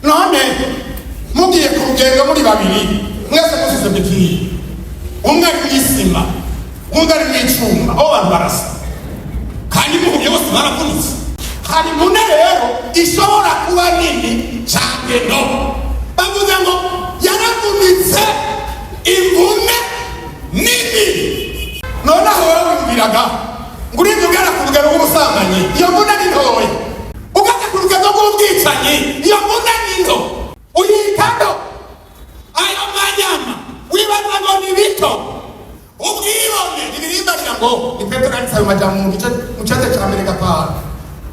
none mugiye ku rugendo muri babiri mwese musize bikiri umwe ari mw'isima undi ari mw'icuma aho bantu barasa kandi muhuye bose baravunitse. hari imvune rero ishobora kuba nini cyane no bavuze ngo yaravunitse imvune nini. noneho wowe wumviraga ngo urinze ugana ku rugero rw'ubusambanyi iyo mvune ni ntoya, ugana ku rugero rw'ubwicanyi iyo mvune ni nto, uyitado ayo manyama wibaza ngo ni bito ubwibone ibirimbarira ngo ni Petero yanditse ayo majambo mu gice cya mbere gatanu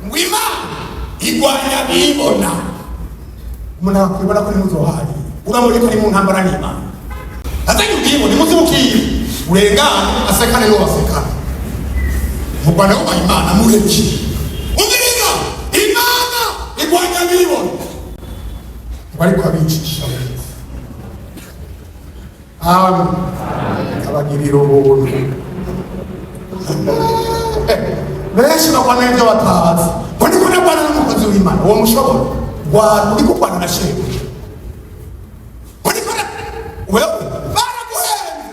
ngo Imana igwanya bibona. umuntu akwibona ko nimuzohari uramuri ko ni mu ntambara n'Imana atari ubwibone muzi mukiye urengana asekane no wasekana mu Rwanda ho Imana mureki umiriza Imana igwanya bibona bari kwabicisha abagirira ubuntu benshi bakwana ibyo batazi ngo ndiko ndabana n'umukozi w'Imana uwo mushobora wari uri kurwana na shebuja wewe baraguhenze.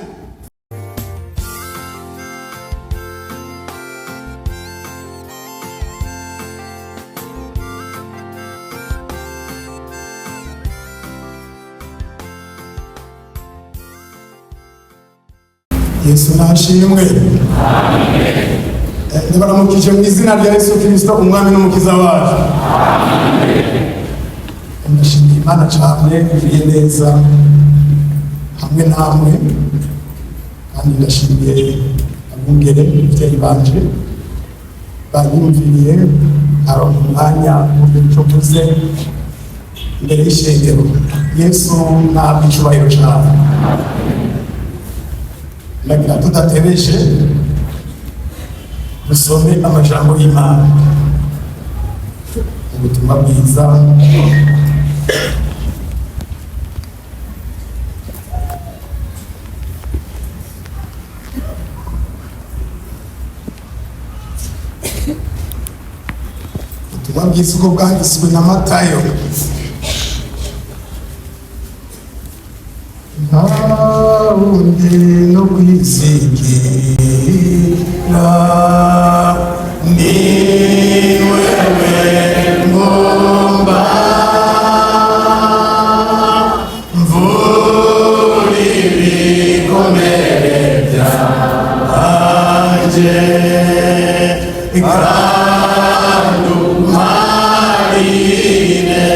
Yesu nashimwe. Amen. Ndabaramukije mu izina rya Yesu Kristo umwami n'umukiza wacu. Amen. Ndashimira Imana cyane iriye neza hamwe namwe, kandi ndashimiye abungere ababyeyi banje banyumviriye aronka umwanya w'icyo mvuze imbere y'ishengero. Yesu ntabwo icyubahiro cyane. Ndagira tudatebeje dusome amajambo y'Imana ubutumwa bwiza ubutumwa bwiza uko bwanditswe na Matayo. Ntawundi no kwizigira ni wewe ngomba mvura ibikomere byanjye kandi umarire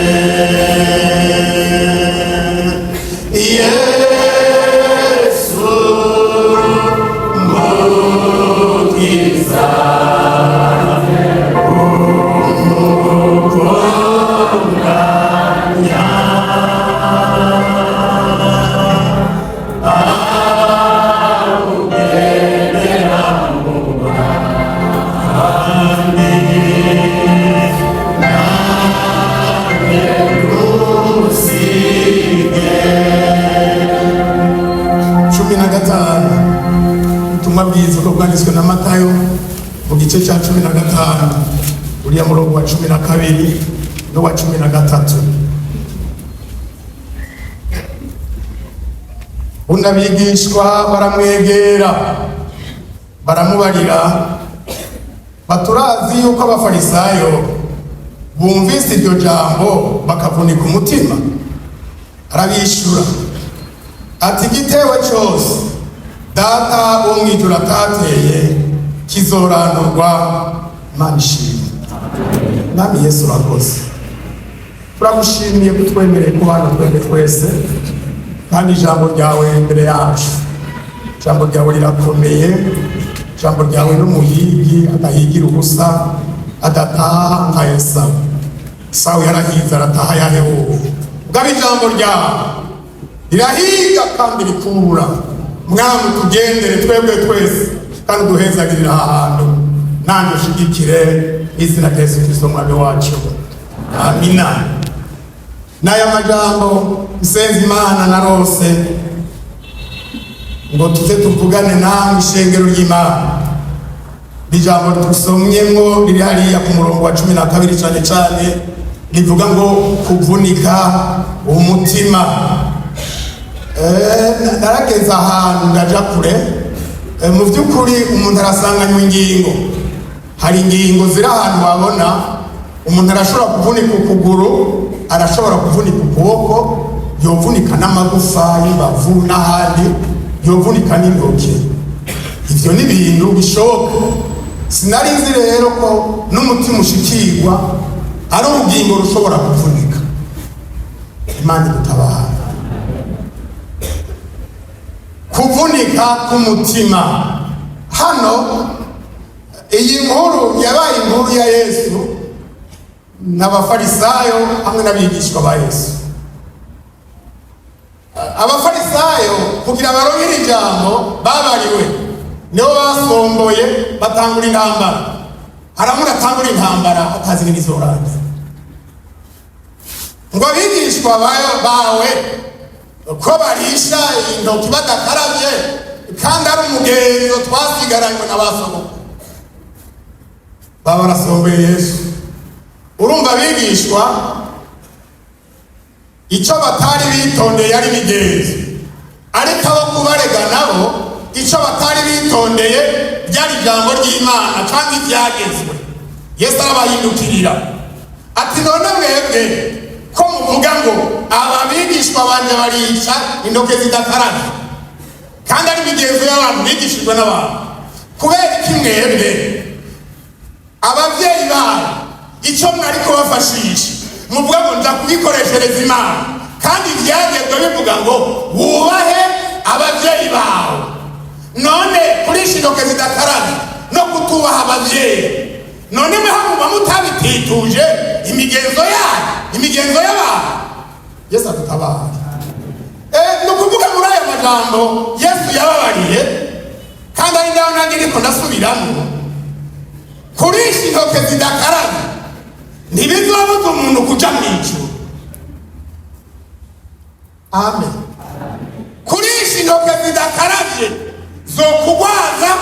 ubutumwa bwiza uko bwanditswe na Matayo mu gice cya 15 uriya murongo wa 12 no wa 13. Unabigishwa baramwegera baramubarira baturazi yuko abafarisayo bumvise iryo jambo bakavunika umutima. Arabishura ati igitewe cyose Data wo mwijuru atateye kizorandurwa. Imana ishimwe. Nami Yesu urakoze, turagushimiye kutwemereye kubana twebwe twese, kandi ijambo ryawe imbere yacu. Ijambo ryawe rirakomeye, ijambo ryawe n'umuhigi adahigira ubusa, adataha nka Esawu. Esawu yarahize arataha yahebuwe. Ubwo ijambo ryawe rirahiga kandi rikura. Mwami tugendere twebwe twese kandi duhezagirira ahantu, nanjye ushigikire izina rya Yesu Kristo mwami wacu. Amina. N'aya majambo nsenze Imana narose ngo tuze tuvugane namwe ishengero ry'Imana. Ijambo dusomyemo riri hariya ku murongo wa 12 cyane cyane rivuga ngo kuvunika umutima. Narageze ahantu ndaja kure, mu by'ukuri umuntu arasanganywa ingingo. Hari ingingo ziri ahantu wabona umuntu arashobora kuvunika ukuguru, arashobora kuvunika ukuboko, yovunika n'amagufa y'imbavu n'ahandi, yovunika n'intoki. Ivyo ni ibintu bishoboka. Sinari nzi rero ko n'umutima ushikirwa ari urugingo rushobora kuvunika. Imana idutabara. Kuvunika k'umutima. Hano iyi nkuru yabaye inkuru ya Yesu n'abafarisayo hamwe n'abigishwa ba Yesu. Abafarisayo kugira baronkere ijambo babariwe nibo basomboye batangura intambara. Haramuna atangura intambara atazi n'ibizorangiza. Ngo abigishwa bawe ko barisha intoki badakaravye kandi ari umugenzo twasigaranywe n'abasogokuru. Baba barasomboye Yesu. Urumva abigishwa icyo batari bitondeye yari imigenzo, ariko abo kubarega nabo icyo batari bitondeye byari ijambo ry'Imana cyangwa ibyagezwe. Yesu arabahindukirira ati none mwebwe ko muvuga ngo aba bigishwa banje barisha intoke zidakarabye kandi ari imigenzo y'abantu bigishijwe n'abantu, kubera iki mwebwe ababyeyi babo icyo mwari kubafashisha muvuga ngo nza kubikoreshereza Imana, kandi ibyagezwe bivuga ngo wubahe ababyeyi bawe. None kurisha intoke zidakarabye no kutubaha ababyeyi, none muba mutabitituje imigenzo yanyu, imigenzo y'abantu. Yesu adutabara. Ni ukuvuga muri aya majambo Yesu yababariye, kandi ari naho nanjye niko ndasubiramo. Kurisha intoke zidakarabye ntibizobuza umuntu kuja mu ijuru. Amen. Kurisha intoke zidakarabye zokugwaza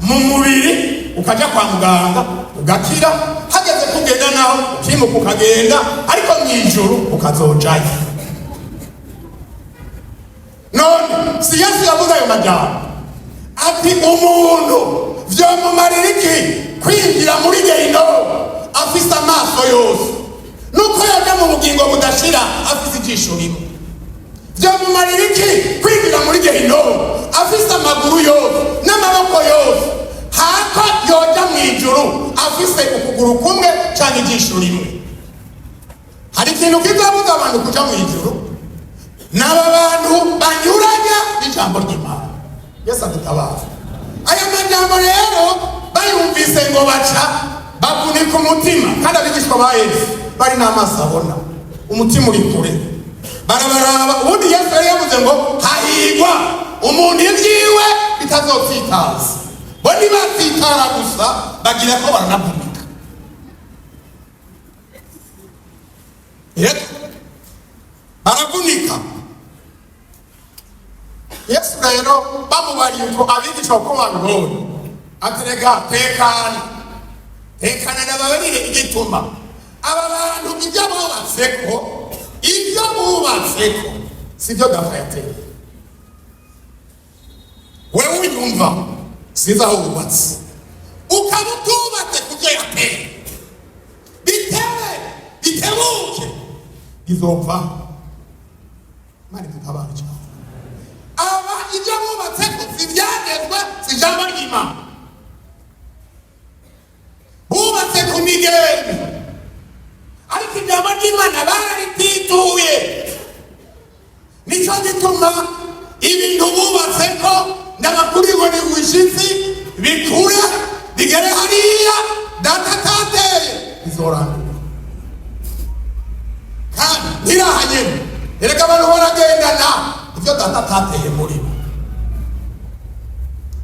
mu mubiri, ukaja kwa muganga ugakira, hageze kugenda naho ukimuka ukagenda, ariko mu ijuru ukazojayo. None si Yesu yavuze ayo majambo ati umuntu vyomumarira iki kwinjira muri Gehinomu afise amaso yose, nuko yaja mu bugingo budashira afise ijisho rimwe? Vyomumarira iki kwinjira muri Gehinomu afise amaguru yose n'amaboko yose, hako yoja mu ijuru afise ukuguru kumwe canke ijisho rimwe? Hari ikintu kizabuza abantu kuja mu ijuru? N'aba bantu banyuranya n'ijambo ry'Imana. Yesu adutabara. Aya majambo rero bayumvise ngo baca bavunika umutima, kandi abigishwa ba Yesu bari n'amaso abona, umutima uri kure. Barabaraba. Ubundi Yesu yari yavuze ngo hahigwa umuntu ibyiwe bitazotsitaza. Bo nibatsitara gusa bagira ko baranavunika. Baravunika. Yesu rero bamubariye ko abigishwa ko babibonye ati rega tekana n'ababarire igituma aba bantu ibyo bubatseko sibyo dafa yateye. Wewe unyumva siza aho wubatse ukaba utubatse kubyo yateye, bitebuke bizopfa. Mari tutabara cyane. Aba ibyo bubatse si ibyagezwe, si ijambo ry'Imana. Bubatse ku migenzo, ariko ijambo ry'Imana bararitituye. Nicyo gituma ibintu bubatse ko n'abakuriwe ni ubushyitsi bikura bigere hariya data atateye bizorandura. Kandi ntirahanyene, erega abantu baragendana ibyo data atateye muri bo,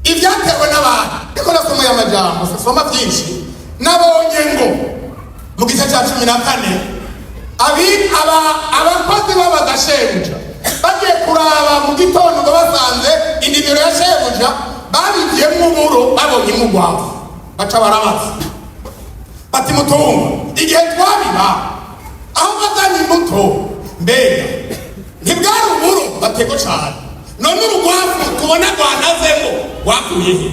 ibyatewe n'abantu. Niko nasomeye amajambo, soma byinshi. Nabonye ngo mu gice cya 14 abakozi b'abagashebuja bagiye kuraba mu gitondo ngo basanze indimiro ya shebuja babigiyemo umuro, babonye umugwavu, baca barabaza bati mutungo igihe twabiba aho bazanye imbuto mbega ntibwari uburo batego cyane none urugwafu tubona rwanazemo wakuye he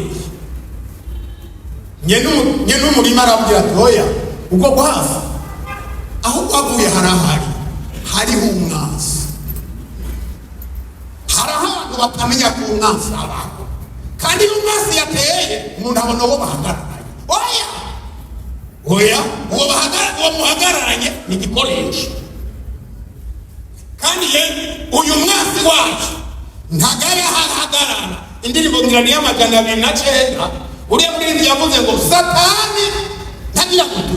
nye n'umurima arabwira ati oya ubwo rwafu aho rwavuye hariho umwanzi, hari ahantu batamenya ko umwanzi abaho, kandi iyo umwanzi yateye umuntu abona uwo bahagararanye. Oya uwo muhagararanye ni igikoresho, kandi uyu mwanzi wacu ntagari ahagarara. Indirimbo ngirani y'amajana 209 uriya muririmbyi yavuze ngo satani ntagira gutu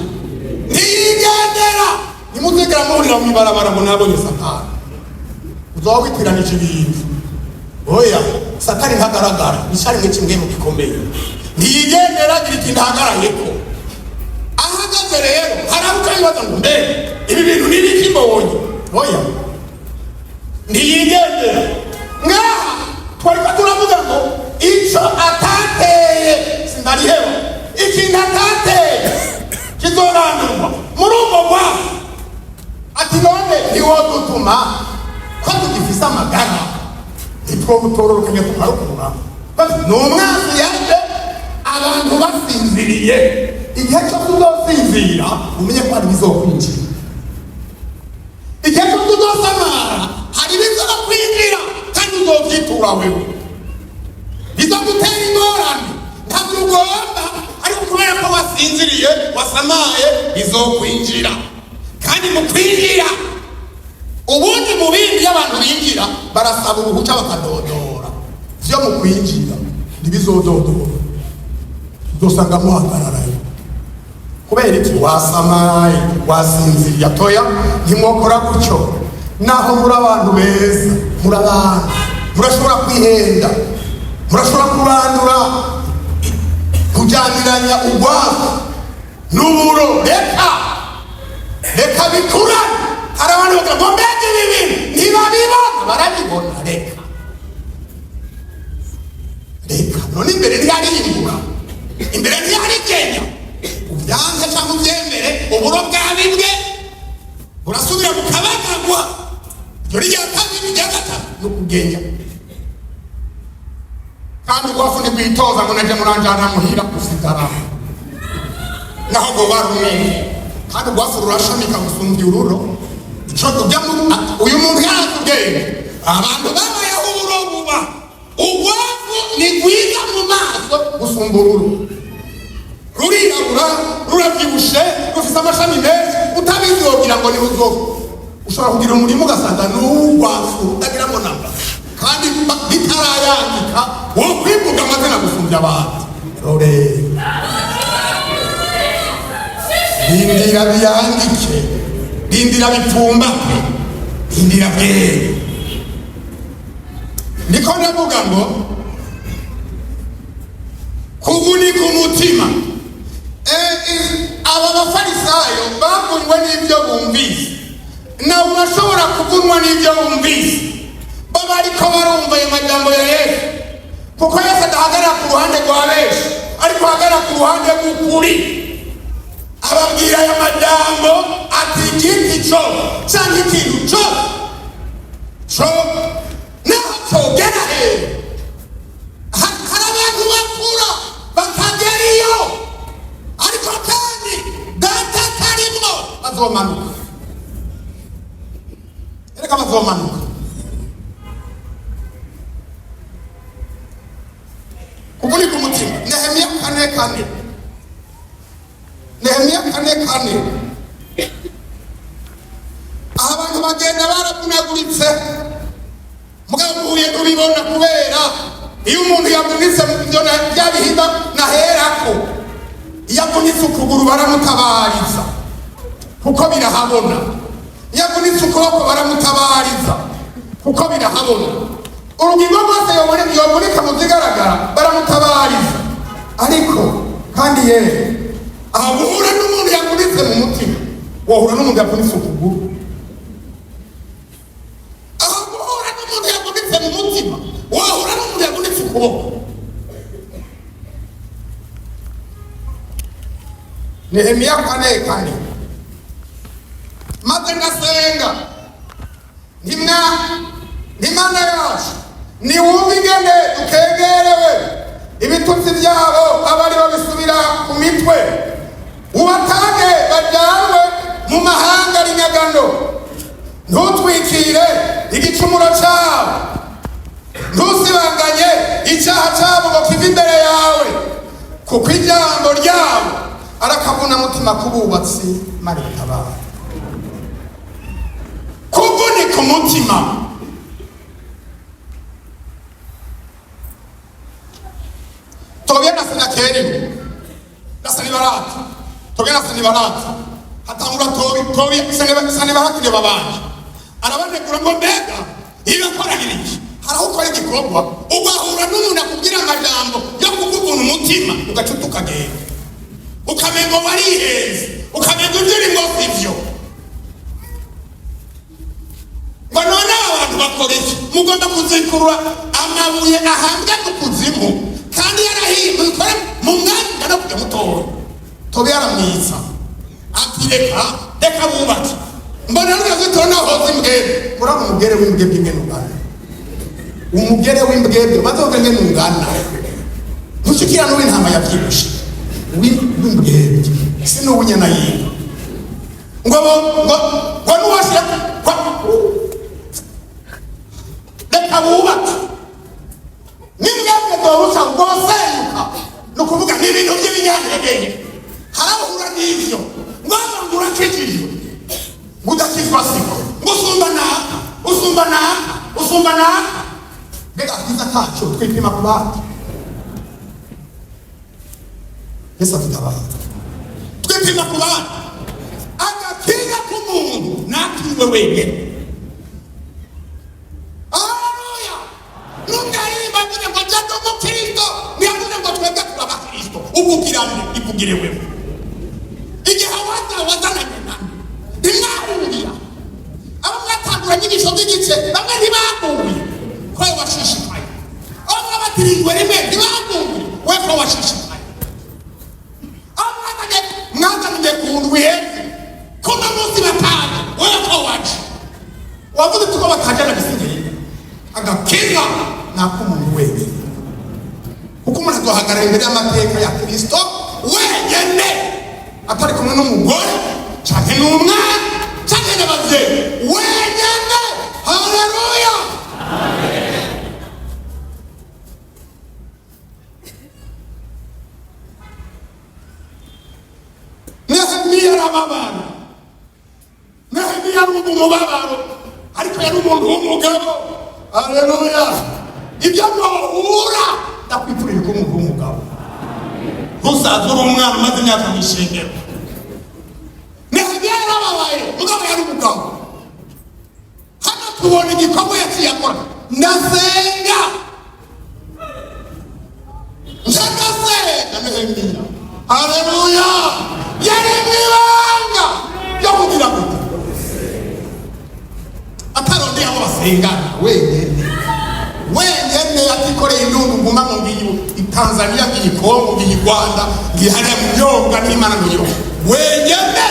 ntiyigendera. Nimuzegera muhurira mu ibarabara ngo nabonye satani uzoba witiranije ibintu. Oya satani ntagaragara, nishari mwe kimwe mu gikomeye, ntiyigendera agira ikintu ahagarayeko. Ahagaze rero harabuka yibaza ngo mbe ibi bintu n'ibiki mbonye. Oya ntiyigendera. Ngaha twariko turavuga ngo ico atateye sindariheba, ikintu atateye kizorandurwa muri ubwo bwato. Ati none ntiwodutuma ko tugifise amagara ntitwobutororokanye tukarukura. Ni umwanzi yaje abantu basinziriye. Igihe cyo tuzosinzira umenye ko hari bizokwinjira, igihe cyo tuzosamara hari bizokwinjira, kandi uzovyitura wewe bizagutera ingorane. Ntabwo ugomba ariko kubera ko wasinziriye wasamaye bizokwinjira. Kandi mu kwinjira ubundi mu bindi y'abantu binjira barasaba uruhuca bakadodora. Vyo mu kwinjira ntibizododora, uzosanga muhagararayo. Kubera iki? Wasamaye wasinziriye. Atoya ntimwokora gutyo. Naho muri abantu beza, muri abantu murashobora kwihenda, murashobora kurandura kujyaniranya urwafu n'uburo. Reka bikurane. Hari abantu bagira ngo mbega ibi bintu ntibabibona, barabibona. Reka none imbere ntiyariyingura, imbere ntiyarigenya. Ubyanze cyangwa ubyemere uburo bwabibwe urasubira bukabagagwa. Ibyo rya kabiri rya gatatu ni ukugenya. Kandi urwafu ntigwitoza ngo najya muranjana muhira gusigara naho ngo barumene. Kandi urwafu rurashamika gusumbya ururo. Ico tujya uyu muntu yaratubwenge abantu babayeho uburo buba. Urwafu ni rwiza mu maso gusumba ururo. Rurirabura, rurabyibushe, rufise amashami menshi. Utabizi wogira ngo ni ruzovu. Ushobora kugira umurimo ugasanga n'urwafu utagiramo namba, kandi bitarayandika wo kwivuga amazina gusumbya abandi. Rore rindira biyandike, rindira bipfumbate, rindira bwere. Niko ndavuga ngo kuvunika umutima. Aba bafarisayo bakunwe n'ibyo bumvise, nawe urashobora kuvunwa n'ibyo bumvise. Baba ariko barumva ayo majambo ya Yesu, kuko Yesu adahagarara ku ruhande rwa benshi, ariko ahagarara ku ruhande rw'ukuri. Ababwira aya majambo ati igiti cyo cyangwa ikintu cyo naho cyogera hehe. Hari abantu bakura bakagera iyo, ariko kandi data atarimo bazomanuka. Reka bazomanuka. Kuvunika umutima. Nehemiya 4:4. Nehemiya 4:4. Abantu bagenda baravunaguritse, mugabo ubuye tubibona kubera iyo umuntu yavunitse mu byo byabihinda naherako. Iyo avunitse ukuguru baramutabariza kuko birahabona. Iyo avunitse ukuboko baramutabariza kuko birahabona. Urugingo rwose yoboneka mu zigaragara baramutabariza. Ariko kandi ahura n'umuntu yavunitse mu mutima, wahura n'umuntu yavunitse ukuguru. Ahura n'umuntu yavunitse mu mutima, wahura n'umuntu yavunitse ukuboko. Nehemiya 4:4. Maze n'Imana yacu niwumva ingene dukegerewe ibitutsi byabo abari babisubira ku mitwe ubatange bajyanwe mu mahanga rinyagano ntutwikire igicumuro cyabo ntusibanganye icyaha cyabo ngo kive imbere yawe kuko ijambo ryabo arakavuna mutima kububatsi maritabara kuvunika umutima Tobia na Senakeri na Sanibarati Tobia na Sanibarati hatangura Tobia Sanibarati ne babanje arabane kurambo mbega iyo koragiriki harahukora igikorwa ugahura n'umuntu akubwira amajambo yo kukuvuna umutima ugacutuka genda ukamengo wariheze ukamengo urimo ivyo none abantu bakora iki mugomba kuzikurura amabuye ahambwe ku kuzimu kandi yarahimwe mu mwanya no kujya mutora Tobia yaramwitsa ati reka bubake mbona rugazitona hoze imbwebwe muraba umugere w'imbwebwe ingene ungana umugere w'imbwebwe bazoga ngene ungana ntushikira n'uw'intama yavyibushe w'imbwebwe si n'uw'inyana yinka ngo nuwashira reka bubake n'imbwebwe zoruca rwosenyuka ni ukuvuga n'ibintu by'ibinyantegenye harahura n'ivyo ngwaza ngo urakijijwe ngudakizwa siko usumba naka mbega akiza kacu twipima ku bandi Yesu afite abantu twipima ku bandi agakiza k'umuntu nakiriwe wenyine haleluya nungarimba mvuze ngo jya mu Kristo niyavuze ngo twebwe turi abakristo ubugirane ivugire wewe igihe wazananye nani ntimwahurira abo mwatangura nyigisho z'igice bamwe ntibahuye ko washishikaye abo mwabatirijwe rimwe ntibahuye we ko washishikaye abo mwazanye ku ndwi heze ko no munsi batanu we ko waje wavuze tuko batajana bisigaye agakiza nak'umuntu wenyine kuko umuntu azohagarara imbere y'amateka ya Kristo wenyine atari kumwe n'umugore canke n'umwana canke n'abavyeyi wenyene haleluya Nehemiya arababara Nehemiya ari umubabaro ariko yari umuntu w'umugabo haleluya ibyo mwohura ndakwifurira ko umuntu w'umugabo ntuzazura umwana umaze imyaka mw'ishengero Nehemiya yarababaye mugabo yari umugabo hano tubona igikorwa yaciye akora ndasenga Nehemiya haleluya yari mwibanga yo kugira ngo atarondeye aho basengana wenyene atikoreye indundu nguma mu ngiyo Tanzania ngiyi Kongo ngiyi Rwanda ngihariya mu Myonga n'Imana ngiyo wenyene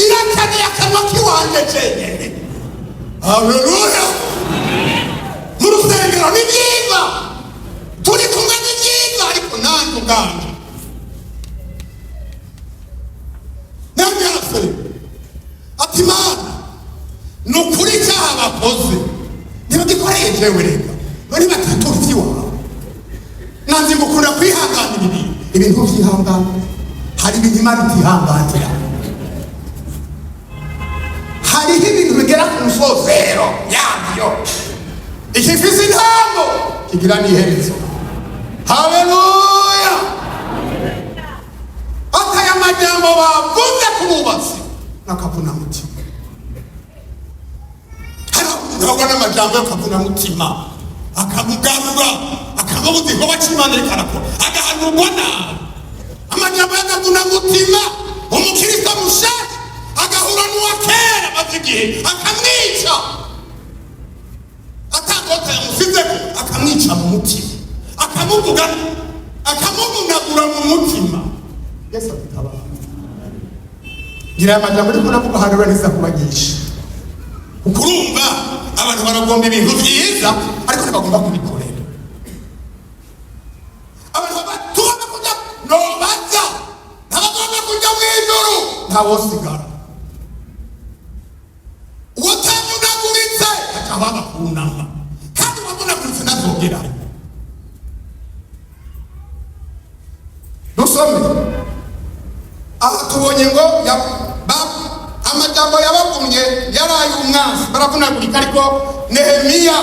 irakaniye akanwa kiwanje cenyene haleluya mu rusengero ni byiza turi kumwe ni byiza ariko nanjye ubwanje nanyase ati Mana nukuri icyaha bakoze ntibagikoreye jewe reka bari bataturuzi wawe nanze ngukunda kwihanganira ibintu by'ihangana hari ibintu Imana itihanganira hariho ibintu bigera ku musozero yabyo ikifise intango kigira n'iherezo haleluya ataya majambo bavuze ku bubatsi nakavuna mutima ntabwo n'amajambo y'akavuna mutima akamugarura akamubuza igikorwa cy'Imana ariko arakora agahanurwa nabi amajambo y'akavuna mutima umukristo mushasha agahura n'uwa kera maze igihe akamwica atakota yamusizeko akamwica mu mutima akamuvuga akamumunagura mu mutima Yesu atabara gira amajambo ariko navuga hanura neza kubagisha ukurumva abantu baragomba ibintu byiza ariko ntibagomba kubikorera. Abantu batuma kujya no baza ntabagomba kujya mu ijuru ntawosigara. Utamunaguritse akababa kunama kandi wamunaguritse nazogerayo. Dusome aha tubonye ngo amajambo yabavumye yaraye umwanzi baravunagurika, ariko Nehemiya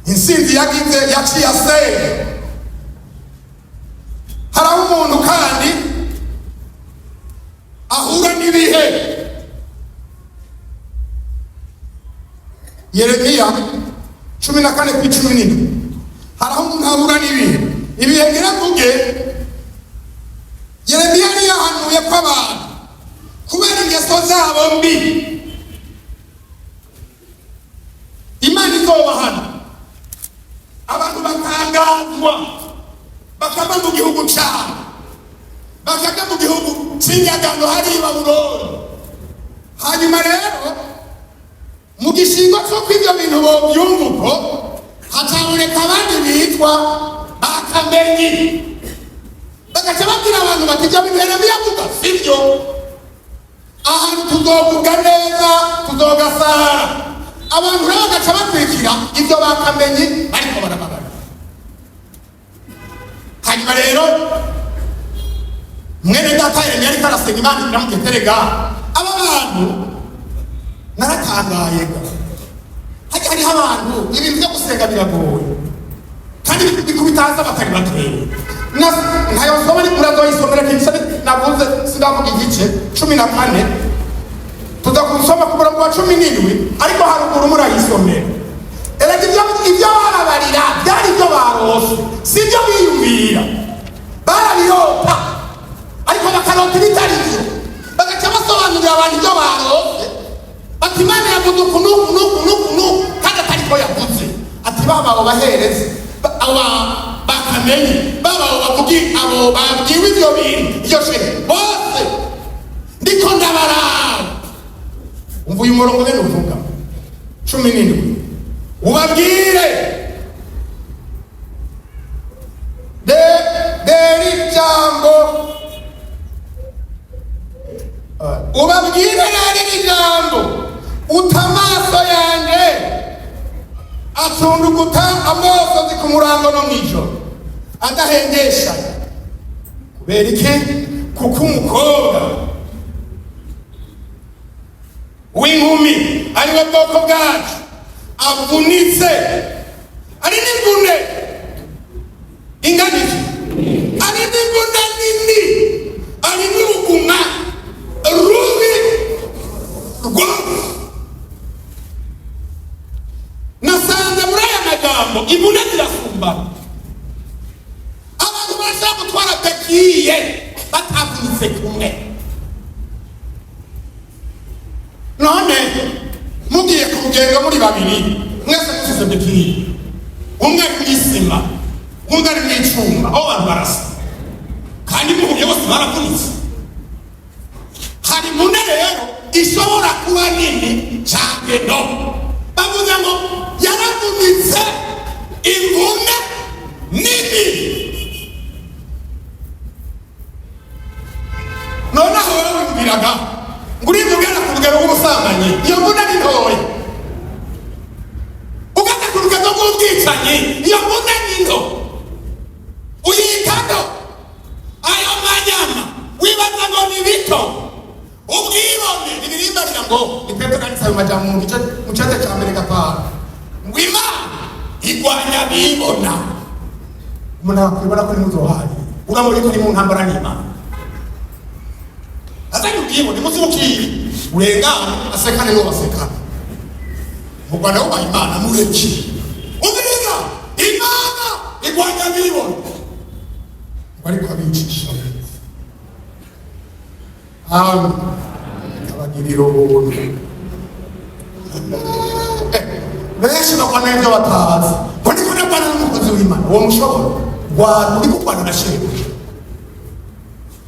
insinzi yagize yaciye aseye. Haraho umuntu kandi ahura n'ibihe. Yeremiya 14:17 haraho umuntu ahura n'ibihe. Ibihe biravuge Yeremiya yahanuye ko abantu kubera ingeso zabo mbi Imana izobahana, abantu bakangazwa bakava mu gihugu cyabo bakajya mu gihugu cy'inyagano hari i Babuloni. Hanyuma rero mu gishingo cy'uko ibyo bintu bobyumva uko hataboneka abandi bitwa bakamenyi, bagaca babwira abantu bati ibyo bintu Yeremiya avuga sibyo, ahantu tuzovuga neza tuzogasara. Abantu rero bagaca bakurikira ibyo bakamenyi ariko barababara. Hanyuma rero mwene data Yeremiya ariko arasenga Imana iramuteterega. Aba bantu naratangaye hariho abantu ibintu byo gusenga biragoye kandi bikubitaza batari bakeya. Ntayo nsoma ni murazoyisomera kimse navuze sindavuga igice 14 tuza kusoma ku murongo wa 17 ariko haruguru murayisomera. Erega ibyo barabarira byari ibyo barose sibyo biyumvira, barabirota ariko bakarota ibitari byo, bagaca basobanurira abantu ibyo barose ati Imana yavuze ukuntu kandi atari ko yavuze. Ati baba bahereze aba bakamenye baba bavugi abo babwiwe ibyo bintu iyo shehe bose ndiko ndabaraba. Umva uyu murongo bene uvuga 17 ubabwire deri jambo ubabwire nari jambo utamaso yanjye atunduguta amosozi ku murango no mwijoro adahengesha. Kubera iki? Kuko umukobwa w'inkumi ari we bwoko bwacu avunitse, ari n'imvune inganije, ari n'imvune nini, ari n'uruguma rubi rwose. Nasanze muri aya magambo imvune zirasumbana. Abantu barashaka gutwara bekiye batavunitse kumwe. None mugiye ku rugendo muri babiri mwese musize bekiye, umwe mw'isima undi ari mw'icuma, aho abantu barasa kandi muhuye bose baravunitse. Hari imvune rero ishobora kuba nini cyane no bavuga ngo yaravunitse imvune nini. Noneho barabwiraga ngo uri mugera ku rugero rw'ubusambanyi iyo mvune ni ntoya, ugana ku rugero rw'ubwicanyi iyo mvune ni nto, uyitaho ayo manyama wibaza ngo ni bito. Ubwibone ibirimbarira ngo ni Petero kanditse ayo majambo mu gice cya mbere gatanu ngo Imana igwanya bibona. Umuntu akwibona ko ni muzohari uramuri ko ni mu ntambara n'Imana azanye ubwibone muzukiri urengana asekane no basekana mu Rwanda wo Imana mureki ubiriza Imana igwanya bibona bari kwabicisha abagiriro ubuntu benshi bakwana ibyo batazi ngo ndiko ndabana n'umukozi w'Imana uwo mushobora rwanda uri kurwana na shebuja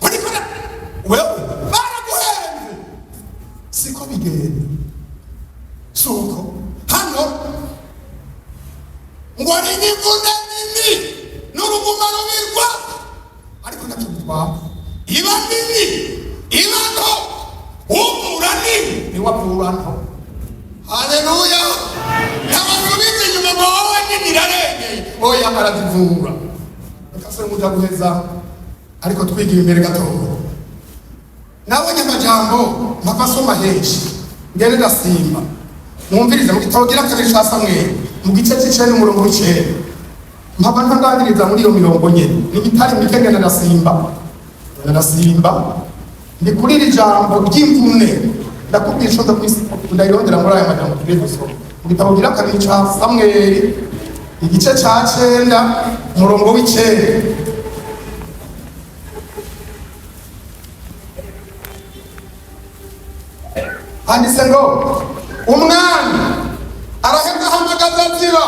ngo ndiko wewe baraguhenze siko bigenda suko hano ngo ni n'imvune nini n'uruguma rubirwa ariko nacyo bitwara iba nini iba nto umura nini niwapura nto. Haleluya. Ntabasubiza inyuma ngo wowe nini irarengeye oya arazivura akase mudaguheza ariko twigira imbere gatoya. Nabonye amajambo mpakasoma henshi ngene ndasimba mwumviriza mu gitabo gira kabiri ca Samweli mu gice c'icenda umurongo w'icenda mpaba ntandangiriza muri iyo mirongo nyene n'ibitari mike ngene ndasimba ndi kuri iri jambo ry'imvune ndakubwira ico ndayirondera muri aya majambo tugiye gusoma mu gitabo gira kabiri ca Samweli igice ca 9 umurongo w'icenda handitse ngo umwami araheza ahamagaza Ziba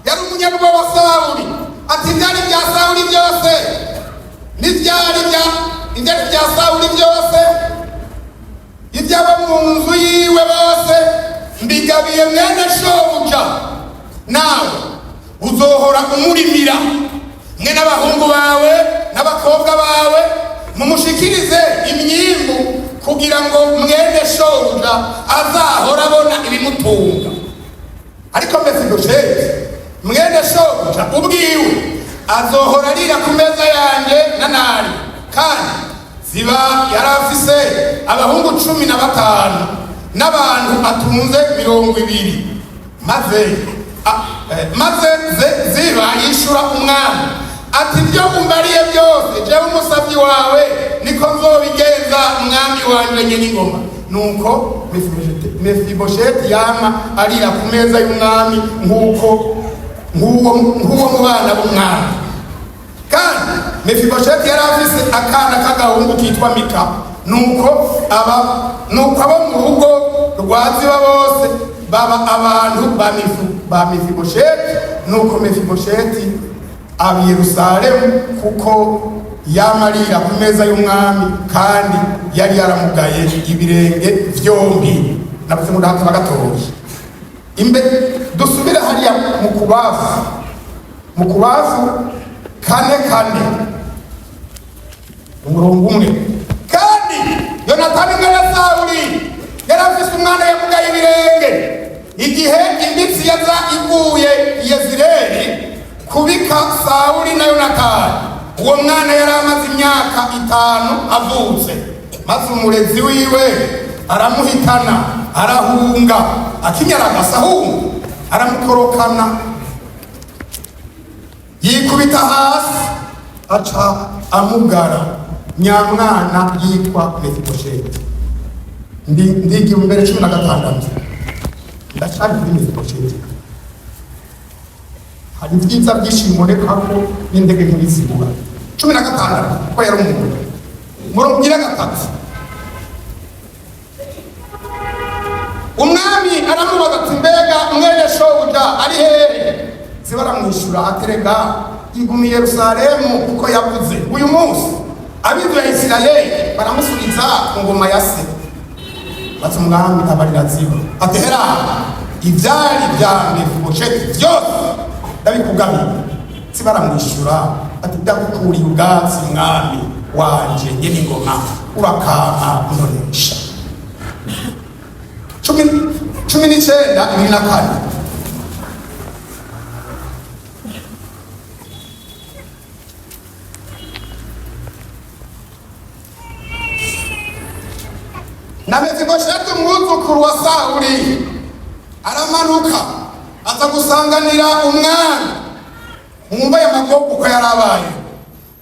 yari umunyarugo wa Sawuli ati ibyari bya Sawuli byose n'ibyari bya Sawuli byose ibyaba mu nzu yiwe bose mbigabiye mwene shobuja nawe uzohora umurimira mwe n'abahungu bawe n'abakobwa bawe mumushikirize imyimbu kugira ngo mwene shobuja azahora abona ibimutunga. Ariko Mefibosheti mwene shobuja ubwiwe azohora arira ku meza yanjye nanari kandi Ziba yari afise abahungu 15 n'abantu atunze 20 maze Ziba yishura umwami ati ibyo umbariye byose jewe umusabyi wawe niko nzobigenza umwami wanje nyene ingoma. Nuko Mefibosheti yama arira ku meza y'umwami nk'uwo mu bana b'umwami. Kandi Mefibosheti yari afise akana k'agahungu kitwa Mika. Nuko abo mu rugo rwa Ziba bose baba abantu ba Mefibosheti. Nuko Mefibosheti aba Yerusalemu kuko yamarira ku meza y'umwami kandi yari yaramugaye ibirenge vyombi. Navuze ngo ndahata bagatoye imbere dusubira hariya mu kubafu 4 umurongo umwe. Kandi Yonatani mwene Sawuli yari afise umwana yamugaye ibirenge igihe imitsi yaza iguye Yezireli kubika Sawuli na Yonatani. Uwo mwana yari amaze imyaka 5 avutse maze umurezi wiwe aramuhitana arahunga akinyaragasa ahunga aramukorokana yikubita hasi aca amugara nyamwana yitwa Mefibosheti. Ndi mbere 16 ndacari kuri Mefibosheti. Hari ibyiza byishimoreka ko n'indege nk'izibura 16 ko yari umuntu murongira gatatu. Umwami aramubaza ati mbega mwene shobuja ari hehe? Ziba aramwishyura aterega igumi Yerusalemu kuko yavuze uyu munsi abizu ya Isirayeli baramusubiza ku ngoma ya se. Maze umwami abarira Ziba ati hera ivyari bya Mefibosheti byose ndabikugabiye. Ziba aramwishyura ati ndagukuriye ubwatsi mwami wanje nyene ingoma urakama unoresha. 19:4 na Mefibosheti umwuzukuru wa Sawuli aramanuka aza gusanganira umwami mwumva y'amagogo uko yarabaye.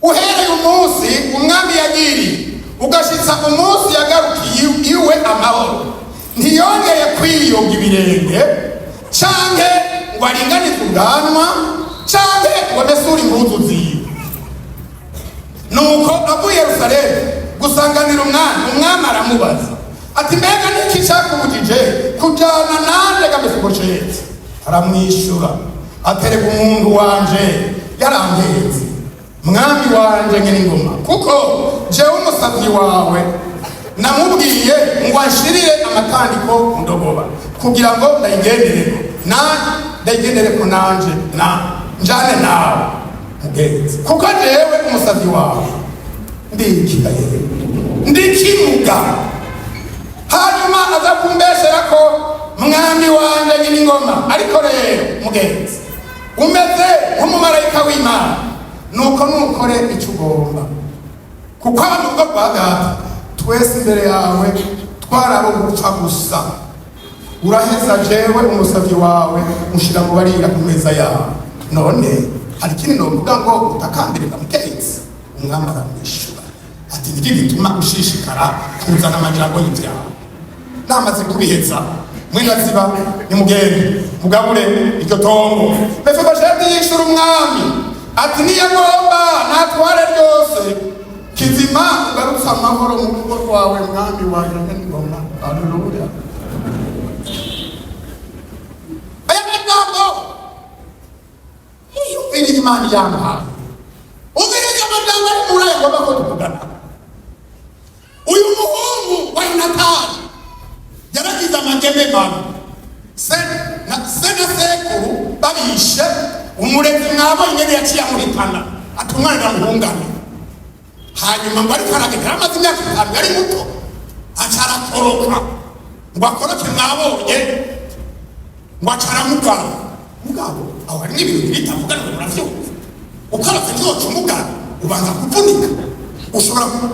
Uhereye umunsi umwami yagiriye ugashitsa umunsi yagarukiye iwe amahoro ntiyongeye kwiyonga ibirenge canke ngo aringanize ubwanwa canke ngo amesure impuzu ziwe. Nuko avuye Yerusalemu gusanganira umwami aramubaza ati mbega niki cakubujije kujana nande ga Mefibosheti? Aramwishyura aterega umuntu wanje yarambeze mwami wanje nyene ingoma kuko jewe umusavyi wawe namubwiye ngo anshirire amatandiko ku ndogoba kugira ngo ndayigendereko nanje njane nawe mugenzi, kuko jewe umusazi wawe ndikimuga. Hanyuma aza kumbeshera ko mwami wanje nyine ingoma. Ariko rero mugenzi, umeze nk'umumarayika w'Imana, nuko nukore icyo ugomba, kuko abantu bwo kwa data twese imbere yawe twarabo gupfa gusa. Uraheza jewe umusazi wawe ushira mu barira ku meza yawe. None hari ikindi novuga ngo utakambirira mugenzi, umwami aramwishyura ati niki gituma ushishikara kuzana amajambo y'ibyawe. Namaze kubiheza mwinaziba nimugende mugabure iryo tongo. Mefibosheti yishura umwami ati niyagomba natware ryose kizima ugarutse amahoro mu rugo rwawe mwami waje n'ingoma. Haleluya. Aya magambo iri Imana yambaye ubirije amagambo ari muri aya ngoma ko tuvugana. Uyu muhungu wa Yonatani yaragize amageme mabi. Se na sekuru babishe umurezi mwabo nyene yaciye amuhitana atumwana muhungane. Hanyuma ngo ariko aragenda amaze imyaka 5 yari muto acara koroka ngo akoroke mwabonye ngo acara mugabo aho hari n'ibintu bitavugana muravyumva. Ukaraze cyoco mugabo ubanza kuvunika,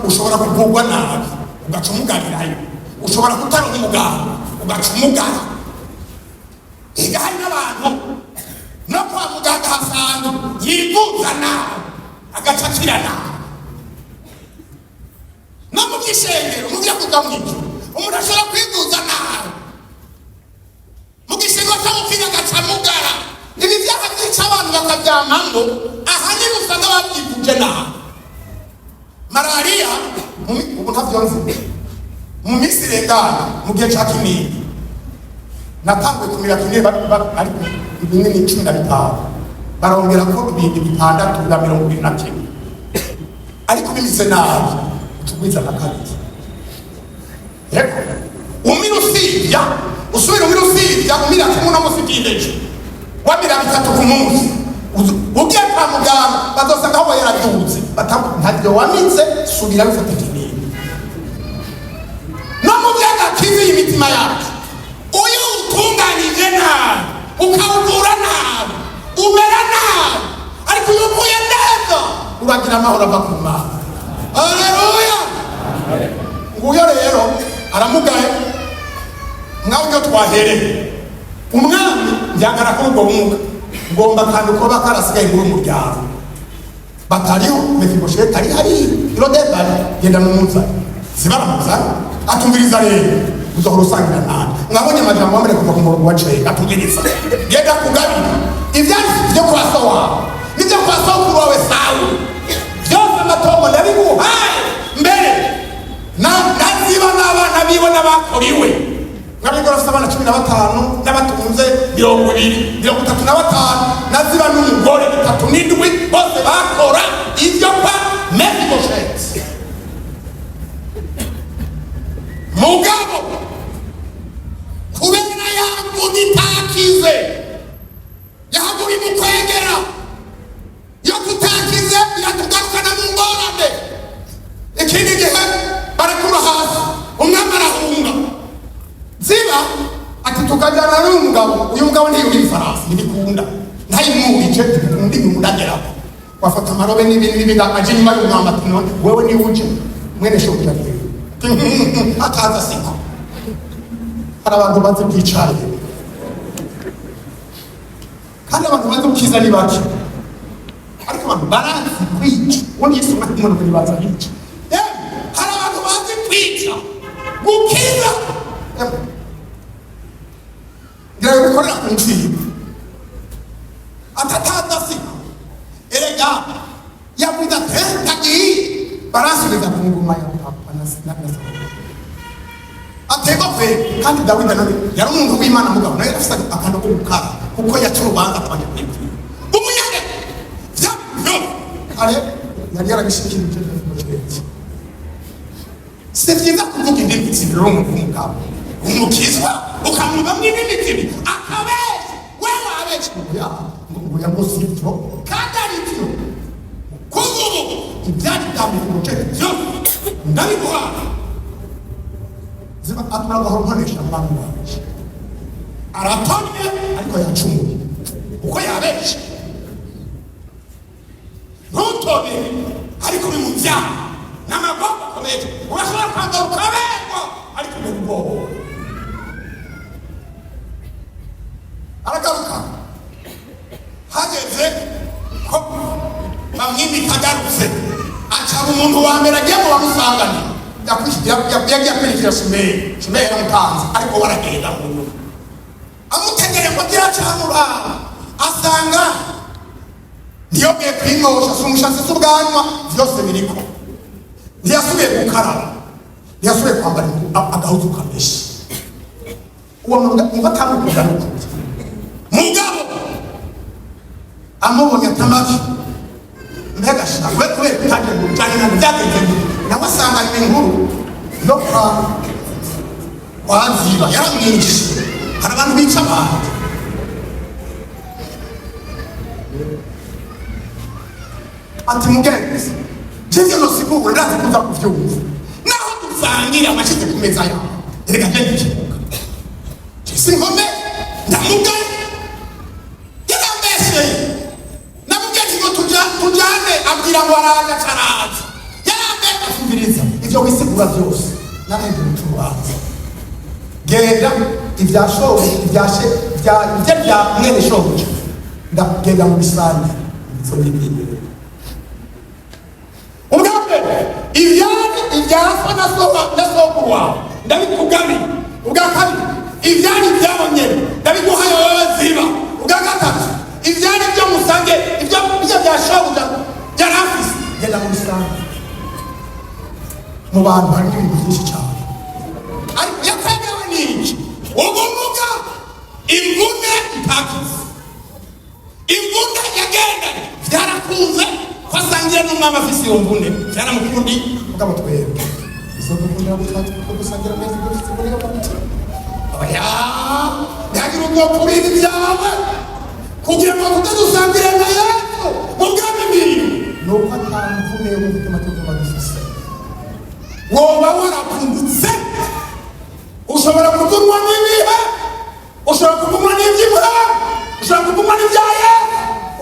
ushobora kuvugwa nabi ugaca umuganirayo, ushobora kutaronka umugabo ugaca umugara. Hari n'abantu no kwa muganga hasanzwe yivuza nabi agaca akira nabi. No mu gishengero muvyo kugamwiki umuntu ashobora kwivuza nabi mu gishingo cy'umupira agaca mugara. Ibi vyaha vyica abantu bakavyamambo ahanini usanga bavyivuje nabi. Malaria ubu ntavyonzi mu minsi irengana mu gihe ca kinini natanguye kumira kinini ariko ibinini 15 barongera ko ibindi 6 na 21 ariko bimise nabi tugwiza nakabiri. Yego umira usibya usubira umira usibya umira kimwe no musikindeje wamira 3 ku munsi ugiye kwa muganga bazosanga aho yaraduze ntavyo wamitse subira bifata kinini. No mu byaga kizi imitima yacu uyu utunganije nabi ukawugura nabi umera nabi ariko uyu uvuye neza uragira amahoro ava ku Mana. Haleluya. Nguyo rero aramugaye mwabyo twahereye umwami yangara ko ubwo mwuka ngomba kandi ko bakarasigaye muri umuryango batariho. Mefibosheti ari hari irodebari genda mu munsi zibaramuza atumviriza rero uzohora usangira nani mwabonye amajambo wamere kuva ku murongo wa cye atumviriza genda kugabira ivyari byo kwa so wawe nibyo kwa sokuru wawe Sawuli byose amatongo ndabiguhaye mbere naziba n'abana biwe n'abakoriwe nkabigora afite abana 15 n'abatunze 35 naziba n'umugore 37 bose bakora ibyo kwa Mefibosheti. Mugabo kubera yaguze itakize yaguye mu kwegera yo kutakize iratugarukana mu ngorane. Ikindi gihe barakura hasi umwami arahunga ziba ati tukajyana n'umugabo. Uyu mugabo ntiyuri ifarasi ntibikunda ntayimwurije undi mundageraho wafata amarobe n'ibintu aje nyuma y'umwami ati none wewe ni uje mwene shobuja ataza siko. Hari abantu bazi kwicara kandi abantu bazi kukiza ni bake ariko abantu barazi kwica ubundi Yesu n'umuntu kuri baza kwica. Hari abantu bazi kwica gukiza ngira bikorera ku nzira atataza siko erega yavuga tagi barasubiza ku ngoma ya papa na ateba pe kandi Dawidi none yari umuntu w'Imana mugabo naye afite akantu k'umukara kuko yacu rubanza abanye kwipfi umunyage kare yari yarabishikirije si byiza kuvuga indimi zibiri uri umuntu w'umugabo umukizwa ukamwumvamo indimi zibiri akabeshya we wabeshya ngo yamusi ibyo kandi ari byo kuko ubu ibyari byambuye umuceri byose ndabiguha ziba aturagahora nkoresha abantu bawe aratonye ariko yacumuye uko yabeshya ntutobe ariko uri mu byaha n'amagomba akomeye urashobora kwambara ukaberwa ariko uri mu bwoba aragaruka hageze ko bamwimika agarutse acaba umuntu wa mbere agiye mu bamusanganye yagiye akurikira Shimeyi yaramutanze ariko waragenda mu nyuma amutegere ko tiracamura asanga ntiyongeye kwimosha si umushatsi si ubwanwa byose biriko ntiyasubiye gukaraba ntiyasubiye kwambara agahuzu kameshe uwo muntu atamukunda n'ukuri mugabo amubonye atamavi mbega shaka kubera utaje mu bijyanye na byagenze nawe asanganywe inkuru no kwa nziba yaramwinjije hari abantu bica abantu ati mugenzi jeje no sibuwe ndazi kuza kuvyumva naho dusangira amashize ku meza yawe reka ngende kibuka si ngome ndamugaye yarambeshe namugezi ngo tujane abwira ngo araza caraza yarambeshe afumviriza ivyo wisigura byose narende mutubanza genda ivyashowe ivyashe bya mwene shoje ndagenda mu bisani izo ndibire ibyaraswa na sokuru wawe ndabikugami ubwa kabiri ibyari ibyabonye ndabiguhaye wowe ziba ubwa gatatu ibyari byo musange ibyo byashobuja byari afise genda mu bisange mu bantu hari ibintu byinshi cyane ariko yakwegewe n'iki ubumuga imvune itakize imvune yagendanye byarakunze ko asangira n'umwami afise iyo mvune byaramukundi mugabo twebwe izo mvune gutatu ko gusangira neza ibyo zibonera mu mutima oya yagira ubwoko bw'ibintu byawe kugira ngo tutadusangire na Yesu mu bwami bwiwe nuko atamvune yo mu mutima tuba dufise woba warapfundutse ushobora kuvunwa n'ibihe ushobora kuvunwa n'iby'ibura ushobora kuvunwa n'ibyaye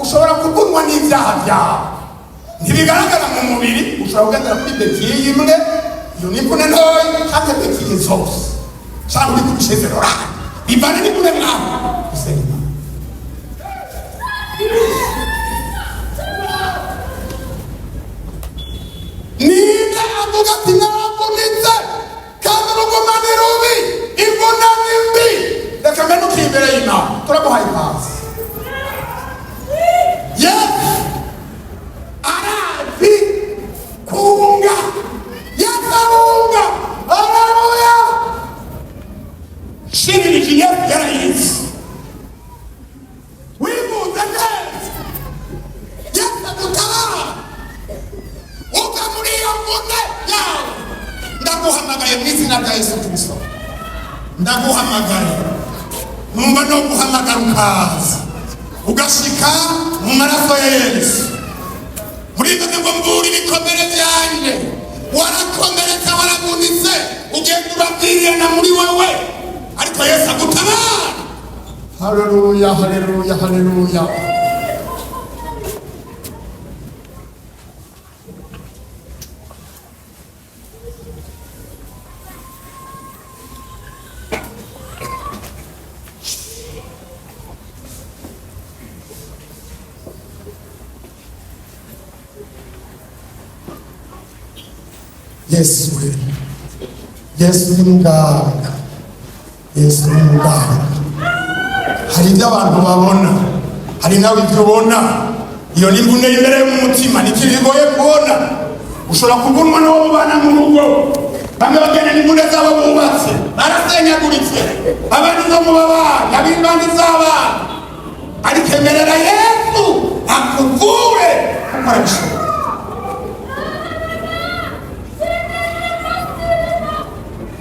ushobora kuvunwa n'ibyaha byawe ntibigaragara mu mubiri ushobora kugendera kuri bekiye imwe iyo n'imvune ntoya cyangwa bekiye zose cyangwa uri kubishezero rani bivane n'imvune mwawe gusenga ninde avuga ati naravunitse kandi uruguma ni rubi imvune ni mbi reka mbe nukiri imbere y'Imana turaguhaye ikaze yesu arazi kunga yakarunga haleluya shiriki yarayizi wimuze neza yakagutabara uka muri iyo mvune yawe ndaguhamagaye mu izina rya Yesu Kristo ndaguhamagaye numva no guhamagara ukaza ugashika mu maraso ya Yesu muri ibyo ngo mvura ibikomere byanjye warakomeretse waravunitse ugenda urabwirana muri wewe ariko Yesu agutabara haleluya haleluya haleluya Yesu ni muganga Yesu ni muganga hari ibyo abantu babona hari nawe ibyo ubona iyo ni imvune imbere mu mutima ntikibigoye kubona ushobora kuvunwa n'uwo mubana mu rugo bamwe bagenda n'imvune zabo bubatse barasenyaguritse abandi zo mu babana ab'imbandi z'abana ariko emerera Yesu akuvure kuko arabishobora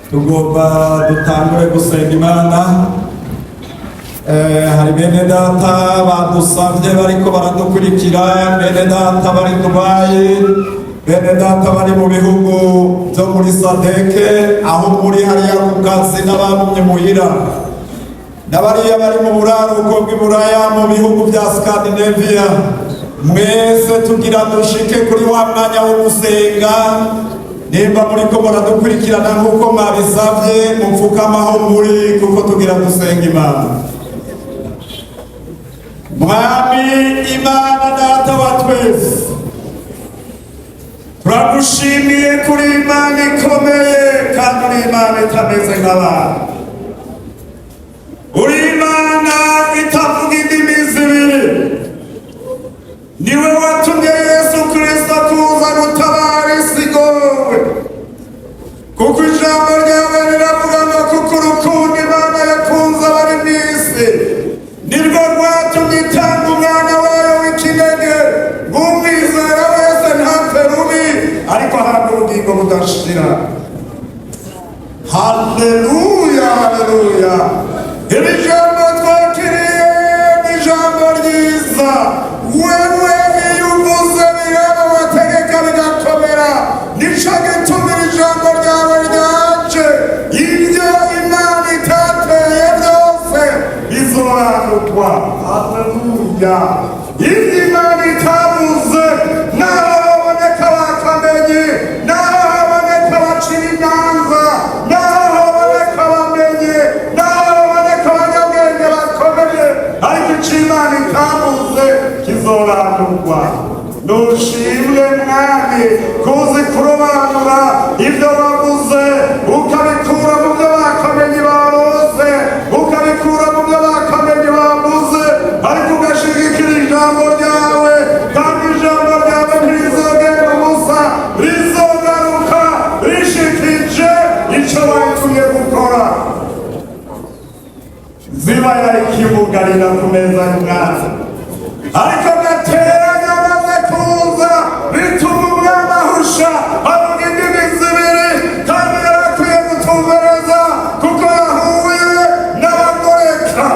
tugomba dutangure gusenga Imana. Hari bene data badusavye bariko baradukurikira, bene data bari Dubai, bene data bari mu bihugu byo muri Sadeke, aho muri hariya ku kazi n'abamye muhira, n'abariya bari mu buraruko bw'Iburaya mu bihugu bya Scandinavia. Mwese tugira dushike kuri wa mwanya wo gusenga. Nimba muriko muradukurikirana nk'uko mwabisavye, mupfukamaho muri kuko tugira dusenga Imana. Mwami Imana Data wa twese, turagushimiye kuri Imana ikomeye kandi uri Imana itameze nk'abantu. Uri Imana itavuga indimi zibiri. Niwe watumye Yesu Kristo kuza gutabara isi igowe, kuko ijambo ryawe riravuga ngo kuko urukundo Imana yakunze abari mu isi nirwo rwatumye itanga umwana wayo w'ikinege, ng'umwizera wese ntapfe rubi ariko ahabwe ubugingo budashira. Haleluya, haleluya. Iri jambo twakiriye ni ijambo ryiza. Wewe iyo uvuze biraba wategeka bigakomera, nico gituma iri jambo ryawe ryaje. Ibyo Imana itateye byose bizoranurwa. Haleluya. Ibyo Imana itavuze naho haboneka bakamenyi, naho haboneka bacira imanza, naho haboneka bamenye, naho haboneka abanyabwenge bakomeye, ariko icyo Imana itavuze kizoranurwa. Nushimwe Mwami kuzi kurobanura ibyo bavuze, ukabikura mu byo bakamenyi barose, ukabikura mu byo bakamenyi bavuze, ariko ugashigikira ijambo ryawe, kandi ijambo ryawe ntirizogenda ubusa, rizogaruka rishikije icyo baritumye gukora. Ziba yari kibugarira ku meza y'umwami, ariko gateranya amaze kuza bituma umwami ahusha avuga indimi zibiri, kandi yarakwiye gutumbereza kuko yahuye n'abagoreka.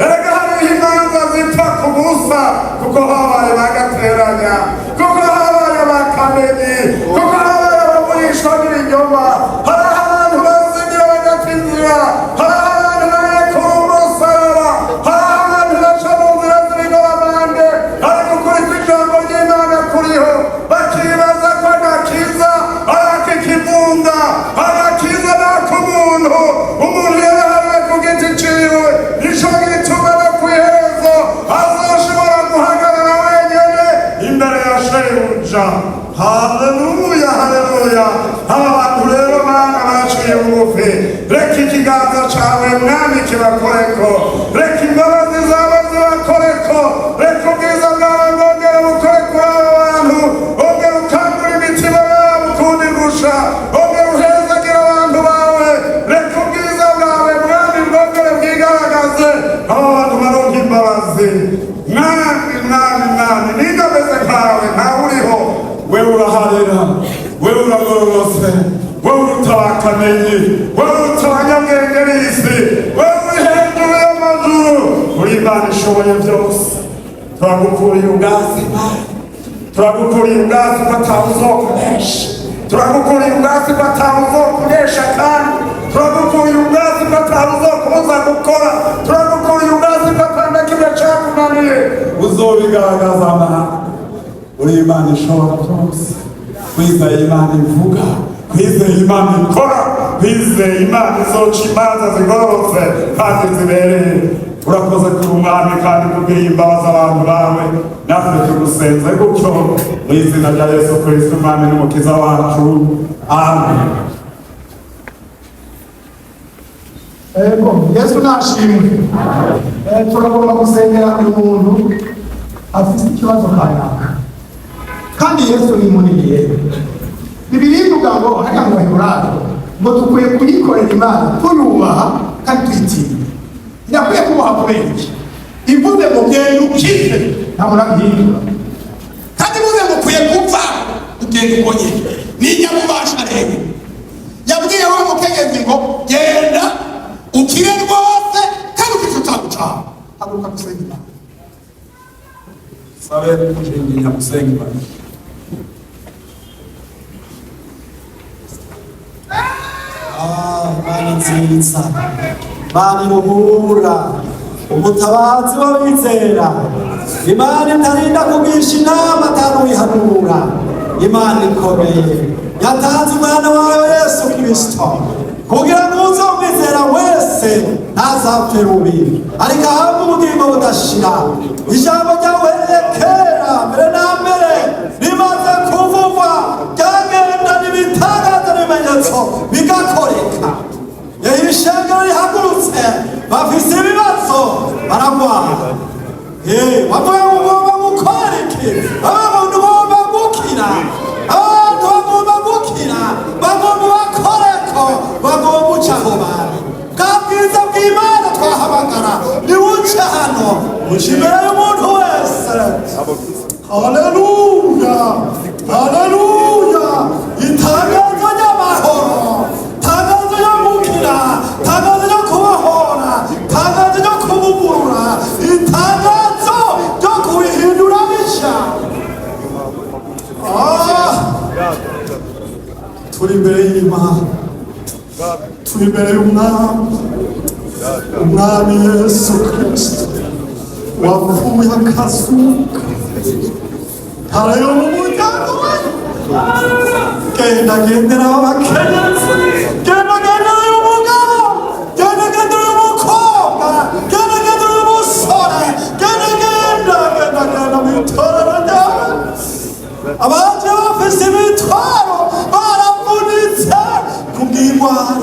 Erega hariho imanza zipfa ku busa kuko habaye bagateranya, kuko habaye bakamenyi, kuko habaye abagurishwa n'ibinyoma, hari abantu bazimira bagata inzira, hari abantu barekura umusaraba, hari abantu baca mu nzira z'ibigabamande, ariko kuri kw'ijambo ry'Imana kuriho bakibaza ko agakiza ari ak'ikivunga, agakiza ni ak'umuntu, umuntu yarahawe ku giti ciwe. Nico gituma no kw'iherezo azoshobora guhagarara wenyene imbere ya shebuja. Haleluya, haleluya. Aba bantu rero Mana baciye bugufi, reka ikiganza cawe Mwami kibakoreko, reka imbabazi zawe zibakoreko, reka ubwiza bwawe bwongere bukore kuri aba bantu, ongera ukangura imitima yabo ukundi gusha, ongera uhezagire abantu bawe, reka ubwiza bwawe Mwami bwongere bwigaragaze, aba bantu baronke imbabazi. Mwami, Mwami, Mwami, ninde ameze nkawe? Ntawe uriho. Wewe uraharira, wewe uragororotse, wewe uruta bakamenyi, wewe uruta abanyabwenge b'isi, wewe uri hejuru y'amajuru, uri Imana ishoboye byose. Turagukuriye ubwatsi Imana, turagukuriye ubwatsi ko atawe uzokoresha, turagukuriye ubwatsi ko atawe uzokoresha, kandi turagukuriye ubwatsi ko atawe uzokubuza gukora, turagukuriye ubwatsi ko atana kimwe cyakunaniye uzobigaragaza Mana. Uri Imana ishobora byose, kwizeye Imana ivuga, kwizeye Imana ikora, kwizeye Imana izoca imanza zigororotse kandi zibereye. Urakoze kuri umwami kandi kubwiye imbabazi abantu bawe, natwe tugusenze gutyo mu izina rya Yesu Kristo umwami n'umukiza wacu, amen. Yesu nashimwe. Turagomba gusengera uyu muntu afite ikibazo kanaka, kandi Yesu ni munini. Bibiliya ivuga ngo hariya mu Baheburayo ngo dukwiye kuyikorera Imana tuyubaha kandi tuyitinya. Irakwiye kubaha kubera iki? Ivuze ngo genda ukize ntabwo urabihindura, kandi ivuze ngo ukwiye gupfa ugenda ubonye. Ni inyamubasha rero yabwiye yabwiye wa mukenyezi ngo genda ukire rwose kandi ukiri utago cawe haguruka gusenga Imana sabe kujenga gusenga Imana Imana nziza Imana iruhura umutabazi w'abizera Imana itarinda kugisha inama ataruyihanura Imana ikomeye yatanze umwana wawe Yesu Kristo kugira ngo uzomwizera wese ntazapfe rubi ariko ahabwe ubugingo budashira ijambo ryawe kera mbere na mbere rimaze kuvugwa ryagenda n'ibitangaza n'ibimenyetso bigakoreka iyo ishengero rihagurutse bafise ibibazo baragwara wavuye ngo ugomba gukora iki abantu ugomba gukira abantu bagomba gukira bagomba bakoreko bagomba guca aho bari bwa bwiza bw'Imana twahamagara nibuce hano buca imbere y'umuntu wese haleluya haleluya itangazo ry'amahoro tangazo ryo gukira tangazo ryo kubahora tangazo ryo kubugurura itangazo ryo kubihindura bishya turi imbere y'Imana turi imbere y'umwami Yesu Kristo wapfuye akazuka harayo mu muryango we genda gendera abakenyezi genda gendera y'umugabo genda gendera y'umukobwa genda gendera y'umusore genda mu itorero ryawe abaje bafise imitwaro baravunitse kubw'indwara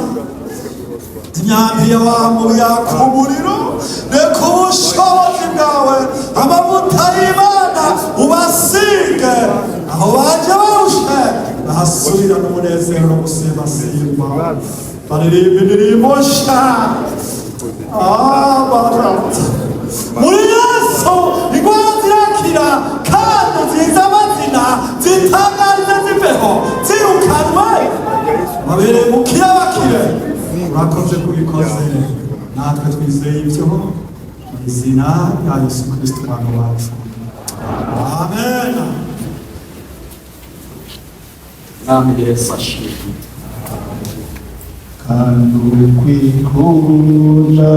imyambi yawamuya ku muriro reka ubushobozi bwawe amavuta y'Imana ubasige aho baje barushe bahasubira n'umunezero no gusimbasimba baririmba indirimbo nshya barata muri Yesu indwara zirakira kandi nziza amazina zitangariza ziveho zirukanwe babereye mukira bakire urakoze kubikoze natwe twizeye ibyo mu izina rya Yesu Kristo umwana wacu amen Nami Yesu ashimwe kandi ukwikunda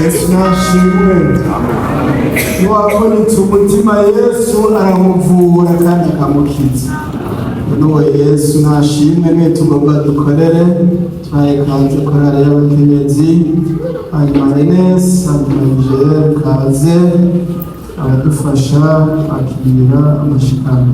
Yesu nashimwe niwakonetse umutima Yesu aramuvura kandi akamukiza nuwo Yesu nashimwe mwe tugomba dukorere twayikanze korale y'abakenyezi hanyuma Ines hanyuma Angel kaze aradufasha kwakira amashikano.